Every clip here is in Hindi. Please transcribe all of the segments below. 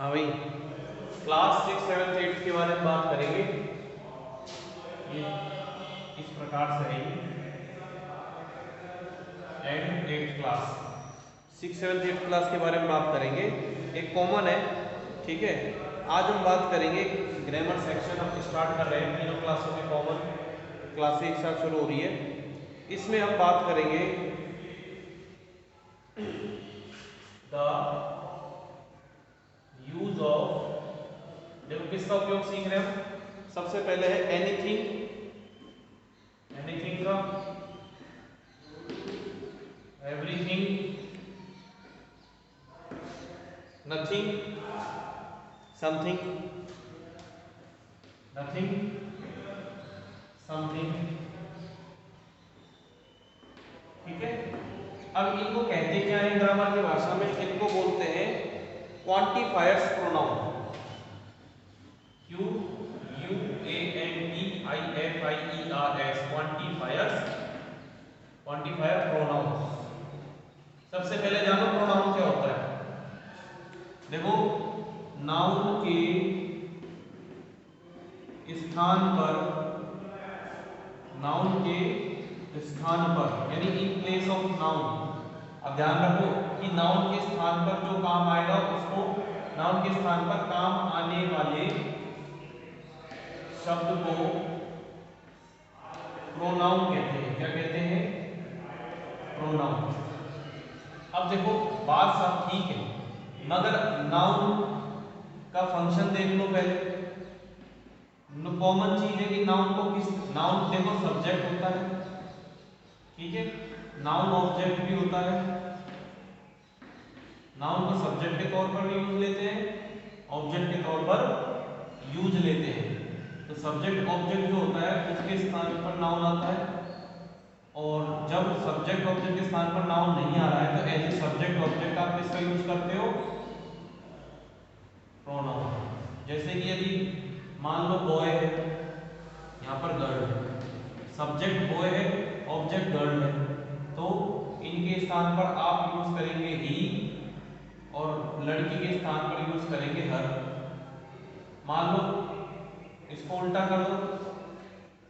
हाँ भाई, क्लास 6, 7, 8 के बारे में बात करेंगे। ये इस प्रकार से है एंड 8 क्लास 6, 7, 8 क्लास के बारे में बात करेंगे। एक कॉमन है, ठीक है। आज हम बात करेंगे ग्रामर सेक्शन। हम स्टार्ट कर रहे हैं, तीनों क्लासों में कॉमन क्लासें एक साथ शुरू हो रही है। इसमें हम बात करेंगे द यूज ऑफ, देखो किसका उपयोग सीख रहे हैं हम। सबसे पहले है एनीथिंग, एनीथिंग का, everything, nothing, something, nothing, something, ठीक है। अब इनको कहते क्या है ग्रामर की भाषा में? इनको बोलते हैं quantifiers pronoun. QUANTIFIERS, quantifiers, quantifier pronoun. सबसे पहले जानो प्रोनाउन क्या होता है। देखो, नाउन के स्थान पर, नाउन के स्थान पर यानी इन प्लेस ऑफ नाउन। अब ध्यान रखो कि नाउन के स्थान पर जो काम आएगा उसको, नाउन के स्थान पर काम आने वाले शब्द को प्रोनाउन कहते हैं। क्या कहते हैं? प्रोनाउन। अब देखो, बात सब ठीक है, मगर नाउन का फंक्शन देख लो पहले। कॉमन चीज है कि नाउन को किस, नाउन देखो सब्जेक्ट होता है, ठीक है। नाउन ऑब्जेक्ट भी होता है। नाउन को सब्जेक्ट के तौर पर भी यूज लेते हैं, ऑब्जेक्ट के तौर पर यूज लेते हैं। तो सब्जेक्ट ऑब्जेक्ट जो होता है उसके स्थान पर नाउन आता है, और जब सब्जेक्ट ऑब्जेक्ट के स्थान पर नाउन नहीं आ रहा है तो एज ए सब्जेक्ट ऑब्जेक्ट आप किसका यूज करते हो? प्रोनाउन। जैसे कि यदि मान लो बॉय है, यहाँ पर गर्ल है, सब्जेक्ट बॉय है, ऑब्जेक्ट गर्ल है, तो इनके स्थान पर आप यूज करेंगे ही, और लड़की के स्थान पर यूज करेंगे हर। मान लो इसको उल्टा कर दो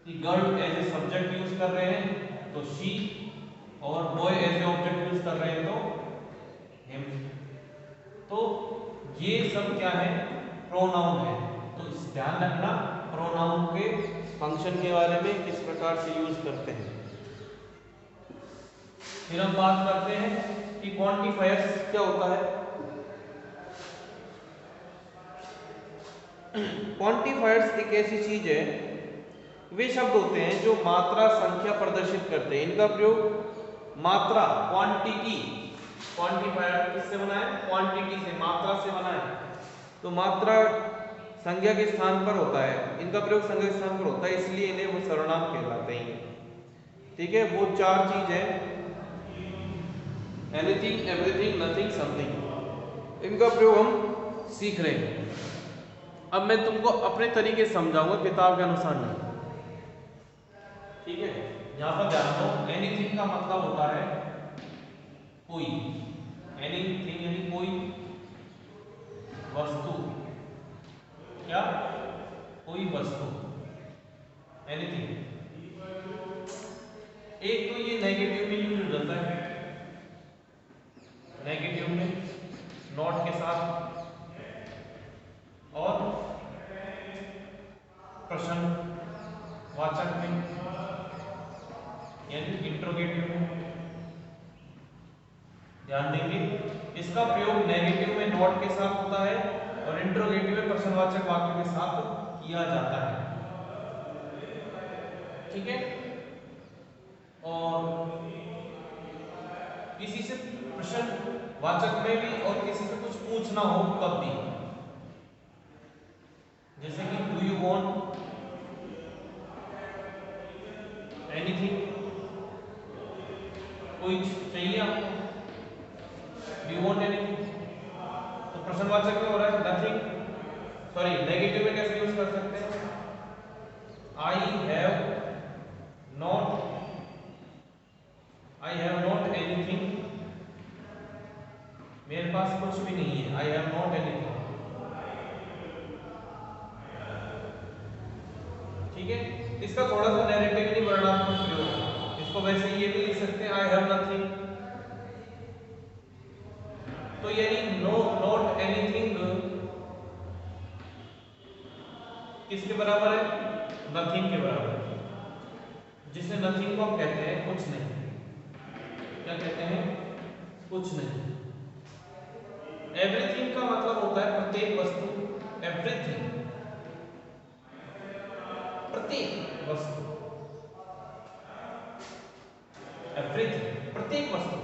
कि girl as a subject use कर रहे हैं तो शी, और boy as a object use कर रहे हैं तो हिम। तो ये सब क्या है? प्रोनाउन है। तो ध्यान रखना प्रोनाउन के फंक्शन के बारे में, किस प्रकार से यूज करते हैं। फिर हम बात करते हैं कि क्वांटिफायर्स क्या होता है। क्वांटिफायर्स एक ऐसी चीज है, वे शब्द होते हैं जो मात्रा, संख्या प्रदर्शित करते हैं। इनका प्रयोग मात्रा, क्वांटिटी, क्वांटिफायर किससे बना है? क्वांटिटी से, मात्रा से बना है। तो मात्रा संख्या के स्थान पर होता है, इनका प्रयोग संख्या के स्थान पर होता है, इसलिए इन्हें वो सर्वनाम कहलाते हैं, ठीक है। वो चार चीज है, एनीथिंग, एवरीथिंग, नथिंग, समथिंग। इनका प्रयोग हम सीख रहे हैं। अब मैं तुमको अपने तरीके से समझाऊंगा, किताब के अनुसार नहीं, ठीक है। यहां पर ध्यान दो, एनीथिंग का मतलब होता है कोई, एनीथिंग यानी कोई वस्तु। क्या? कोई वस्तु, एनीथिंग। एक तो ये नेगेटिव में यूज हो जाता है, नेगेटिव में नॉट के साथ, और प्रश्नवाचक में यानी इंट्रोगेटिव में। ध्यान देंगे, इसका प्रयोग नेगेटिव में नॉट के साथ होता है और इंट्रोगेटिव में प्रश्नवाचक वाक्य के साथ किया जाता है, ठीक है। और किसी से प्रश्नवाचक में भी, और किसी से कुछ पूछना हो तब भी, जैसे कि डू यू वांट एनीथिंग, कोई चाहिए आपको, डू यू वांट एनीथिंग, तो प्रश्नवाचक में हो रहा है नथिंग। सॉरी, नेगेटिव में कैसे यूज कर सकते हैं? आई हैव नॉट एनीथिंग, मेरे पास कुछ भी नहीं है, आई हैव नॉट एनीथिंग। ठीक है, इसका थोड़ा सा नैरेटिवली वर्णात्मक प्रयोग, इसको वैसे ये भी लिख सकते हैं आई हैव नथिंग, तो यानी नो नॉट एनीथिंग किसके बराबर है, नथिंग के बराबर है, जिसे नथिंग को हम कहते हैं कुछ नहीं, क्या कहते हैं, कुछ नहीं। एवरीथिंग का मतलब होता है प्रत्येक वस्तु, एवरीथिंग प्रत्येक वस्तु, एवरीथिंग प्रत्येक वस्तु,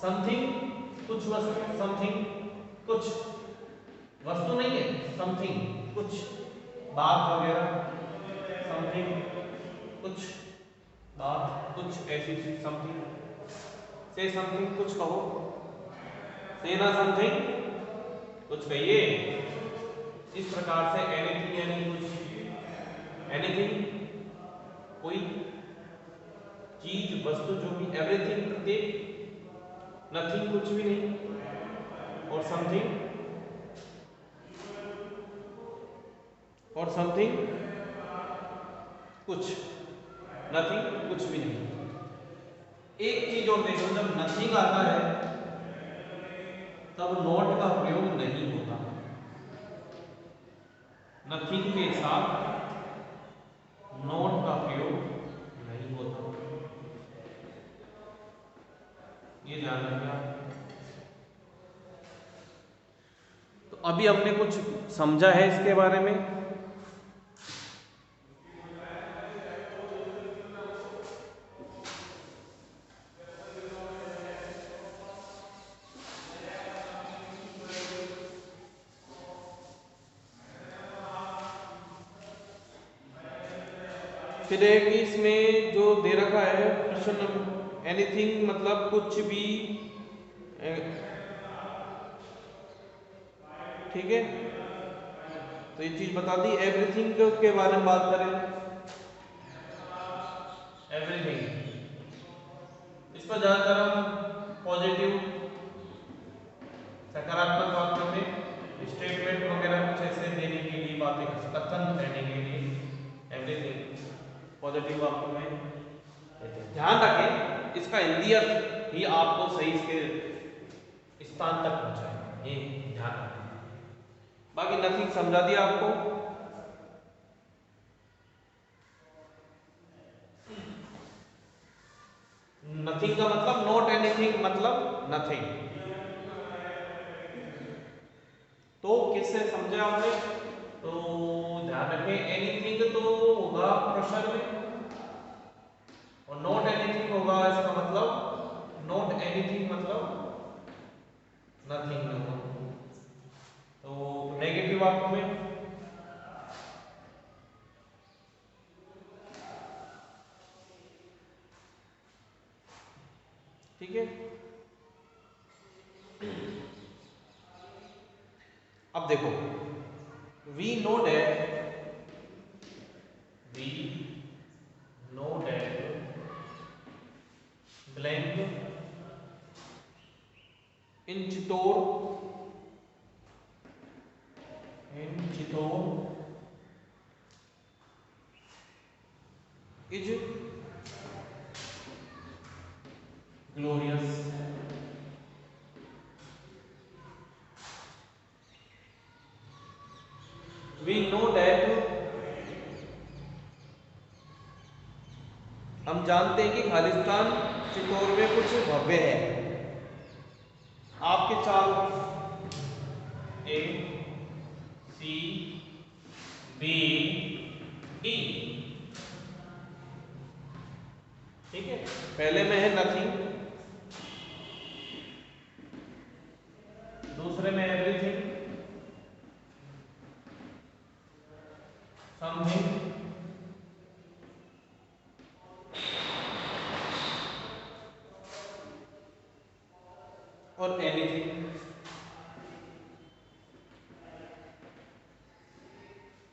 समथिंग कुछ वस्तु, समथिंग कुछ वस्तु नहीं है, समथिंग कुछ बात वगैरह, समथिंग कुछ बात, कुछ ऐसी चीज, समथिंग, से समथिंग कुछ कहो, से ना समथिंग कुछ कहिए। इस प्रकार से एनीथिंग यानी कुछ, एनीथिंग कोई चीज वस्तु जो भी, एवरीथिंग प्रत्येक, नथिंग कुछ भी नहीं, और समथिंग, और समथिंग कुछ, नथिंग कुछ भी नहीं। एक चीज और देखो, जब नथिंग आता है तब नॉट का प्रयोग नहीं होता, नथिंग के साथ नॉट का प्रयोग नहीं होता, ये ध्यान रखना। तो अभी हमने कुछ समझा है इसके बारे में, फिर एक इसमें जो दे रखा है प्रश्न नंबर, एनीथिंग मतलब कुछ भी, ठीक है, तो ये चीज बता दी। एवरीथिंग के बारे में बात करें, एवरीथिंग इसको ज्यादातर हम पॉजिटिव, सकारात्मक वाक्यों में स्टेटमेंट वगैरह कुछ ऐसे देने के लिए, बातें कथन करने के लिए एवरीथिंग पॉजिटिव वाक्यों में देते हैं। ध्यान रखें इसका हिंदी अर्थ ही आपको सही से स्थान तक पहुंचाए, ये ध्यान रखें। बाकी नथिंग समझा दिया आपको। नथिंग का मतलब नॉट एनीथिंग मतलब नथिंग, तो किससे समझे आपने, तो ध्यान रखें एनीथिंग तो होगा प्रश्न में, और नॉट एनीथिंग होगा इसका मतलब, नॉट एनीथिंग मतलब नथिंग होगा, तो नेगेटिव वाक्य में, ठीक है। अब देखो, we know that, we know that blank in Chittor, in Chittor is glorious, we know that, हम जानते हैं कि खालिस्तान चित्तौड़ में कुछ भव्य है। आपके चार, ए सी बी डी, ठीक है, पहले में है नथिंग, दूसरे में एवरीथिंग, समथिंग, और एनीथिंग,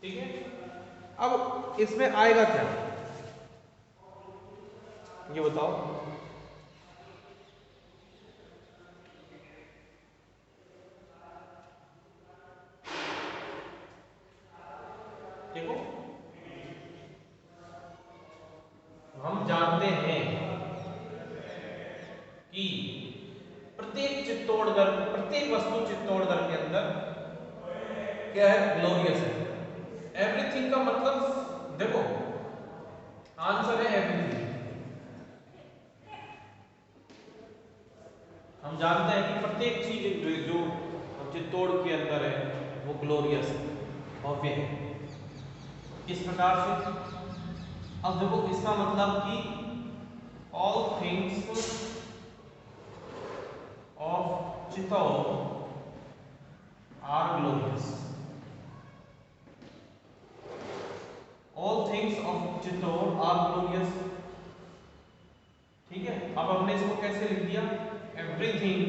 ठीक है। अब इसमें आएगा क्या, ये बताओ, देखो हम जानते हैं कि प्रत्येक वस्तु चित्तौड़गढ़ के अंदर क्या है, ग्लोरियस है। एवरीथिंग का मतलब देखो आंसर है एवरीथिंग। हम जानते हैं कि प्रत्येक चीज जो चित्तौड़ के अंदर है वो ग्लोरियस है, भव्य है। इस प्रकार से अब देखो इसका मतलब कि all things of Chittor are glorious. All things of Chittor are glorious. ठीक है, अब हमने इसको कैसे लिख दिया, everything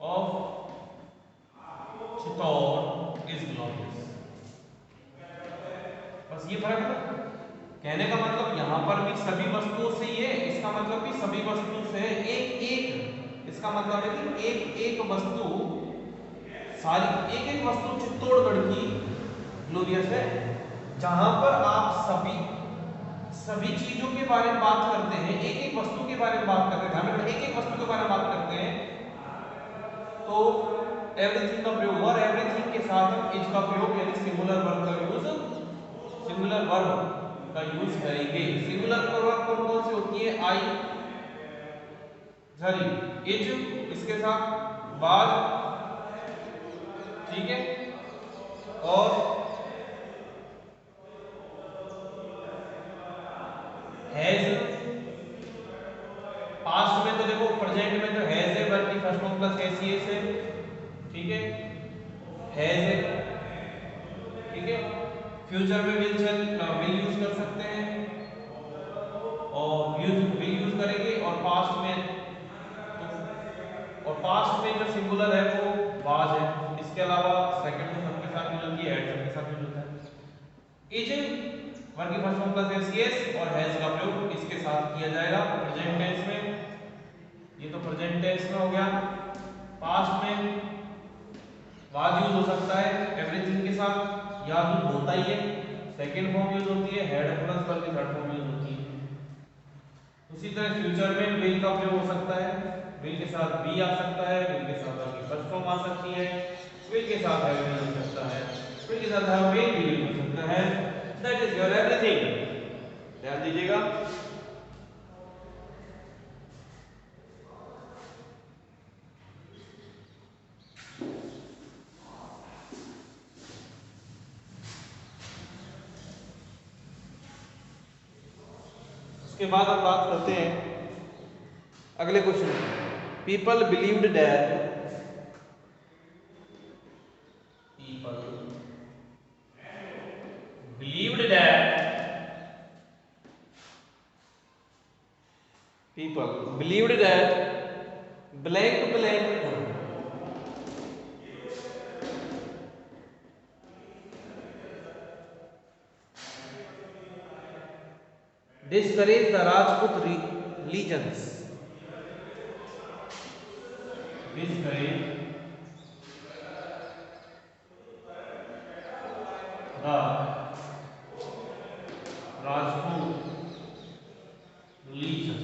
of Chittor is glorious. बस ये फर्क है। कहने का मतलब यहां पर भी सभी वस्तुओं से ये, इसका मतलब कि सभी वस्तु से एक एक, इसका मतलब है कि एक एक वस्तु, सारी एक एक वस्तु चित्तौड़गढ़ की ग्लोरियस है। जहां पर आप सभी चीजों के बारे में बात करते हैं, एक एक वस्तु के बारे में बात करते हैं, ध्यान एक एक वस्तु के बारे में बात करते हैं तो एवरीथिंग का प्रयोग, और एवरीथिंग के साथ हम इज का प्रयोग यानी सिंगुलर वर्ब का यूज, सिंगुलर वर्ब का यूज करेंगे। सिंगुलर वर्ब कौन कौन सी होती है, आई, जरी, इज, इसके साथ वाज, ठीक है, और हैज। पास्ट में तो देखो, प्रेजेंट में तो हैज है, वर्ब की फर्स्ट फॉर्म प्लस एसीएस है, ठीक है, हैज है, ठीक है। फ्यूचर में विल यूज कर सकते हैं और विल यूज करेंगे, और पास्ट में जो सिंगुलर है वो वाज है। इसके अलावा सेकंड तो सबके साथ यूज होती है, हैड सबके साथ यूज होता है। इज वर्ब की फर्स्ट फॉर्म प्लस एसीएस और हैज का प्रयोग इसके साथ किया जाएगा प्रेजेंट टेंस में। ये तो प्रेजेंट टेंस में हो गया। पास्ट में वाज यूज हो सकता है एवरीथिंग के साथ, या यूज होता ही है, सेकंड फॉर्म यूज होती है, हैड प्लस वर्ब की थर्ड फॉर्म यूज होती है। उसी तरह फ्यूचर में विल का प्रयोग हो सकता है, विल के साथ बी आ सकता है, विल के साथ वर्ब की फर्स्ट फॉर्म आ सकती है, विल के साथ हैव भी हो सकता है, विल के साथ हैव बीन भी हो सकता है। That is your everything. ध्यान दीजिएगा। उसके बाद हम बात करते हैं अगले question. People believed that, people believed that, people believed that blank blank discourage the Rajput legions, discourage the Rajput legion।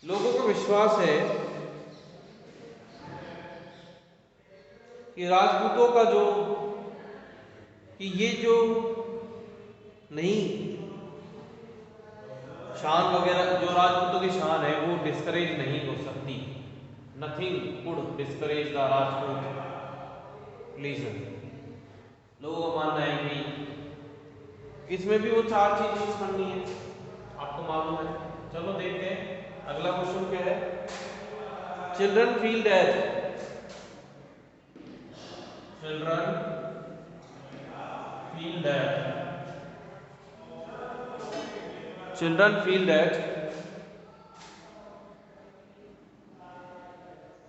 लोगों को विश्वास है कि राजपूतों का ये जो नहीं शान वगैरह, जो राजपूतों की शान है वो डिस्करेज नहीं हो सकती। Nothing could discourage the Rajput legion. लोगों का मानना है कि इसमें भी वो चार चीज यूज करनी है, आपको मालूम है। चलो देखते हैं अगला क्वेश्चन क्या है। Children feel that, children feel that, children feel that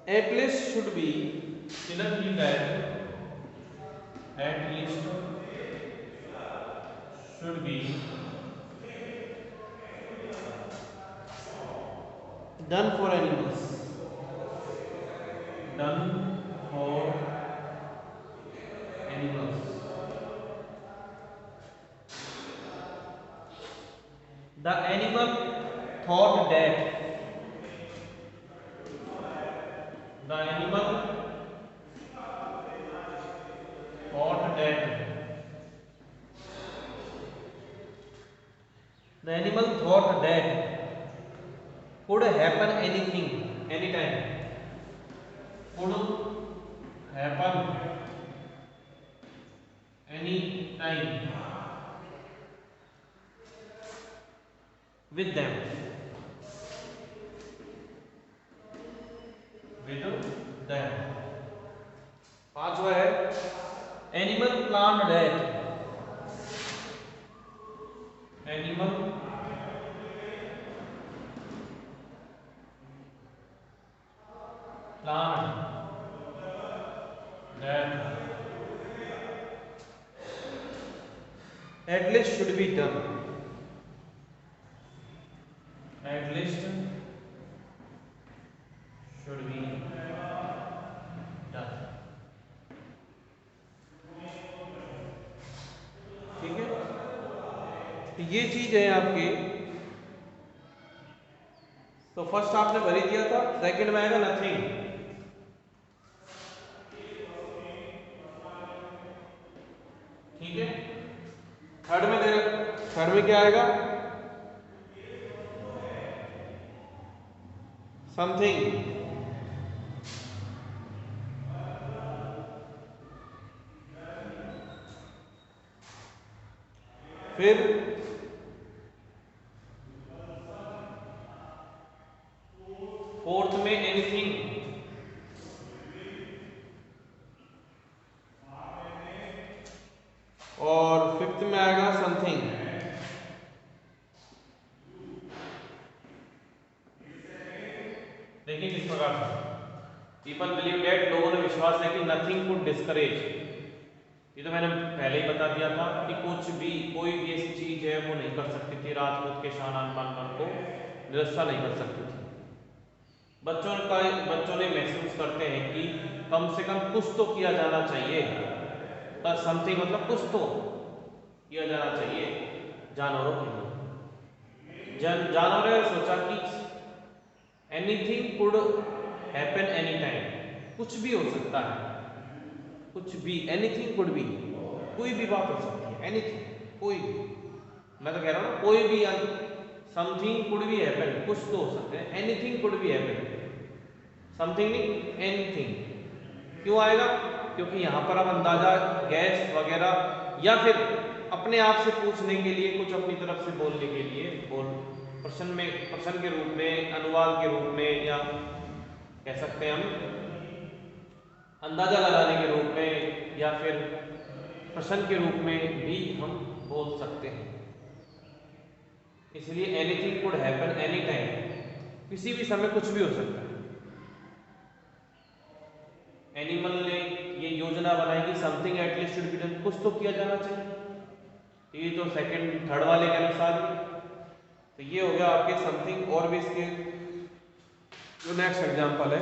at least should be, children feel that at least should be done for animals, the animal thought that, the animal thought that, the animal thought that could happen anything anytime, could happen anytime with them, with them। पांचवा है animal plan that, animal plan that at least should be done, at least should be done। ठीक है, तो ये चीज है आपकी। तो फर्स्ट आपने भरी दिया था, सेकंड में आएगा नथिंग, ठीक है। थर्ड में क्या आएगा, समथिंग, फिर फोर्थ में एनीथिंग, और फिफ्थ में आएगा समथिंग। देखिए किस प्रकार से पीपल बिलीव दैट, लोगों ने विश्वास है कि नथिंग कुड डिस्करेज, ये तो मैंने पहले ही बता दिया था कि कुछ भी कोई भी ऐसी चीज है वो नहीं कर सकती थी, राजपूत के शान पान को निरस्ता नहीं कर सकती थी। बच्चों ने महसूस करते हैं कि कम से कम कुछ तो किया जाना चाहिए, पर समथिंग मतलब कुछ तो किया जाना चाहिए जानवरों के लिए। जानवरों ने सोचा कि anything could happen any time, कुछ भी हो सकता है, कुछ भी, एनीथिंग कुड बी, कोई भी बात हो सकती है, एनीथिंग, कोई भी, मैं तो कह रहा हूँ कोई भी, समथिंग कुड बी हैपन, कुछ तो हो सकता है, anything could be happen, something नहीं एनीथिंग। क्यों आएगा, क्योंकि यहां पर हम अंदाजा गैस वगैरह या फिर अपने आप से पूछने के लिए, कुछ अपनी तरफ से बोलने के लिए, प्रश्न के रूप में, अनुवाद के रूप में, या कह सकते हैं हम अंदाजा लगाने के रूप में, या फिर प्रश्न के रूप में भी हम बोल सकते हैं। इसलिए anything could happen any time, किसी भी समय कुछ भी हो सकता है। एनिमल ने ये योजना बनाई कि something at least should be done, कुछ तो किया जाना चाहिए, ये तो सेकंड थर्ड वाले के अनुसार ही। तो ये हो गया आपके समथिंग। और भी इसके जो नेक्स्ट एग्जांपल है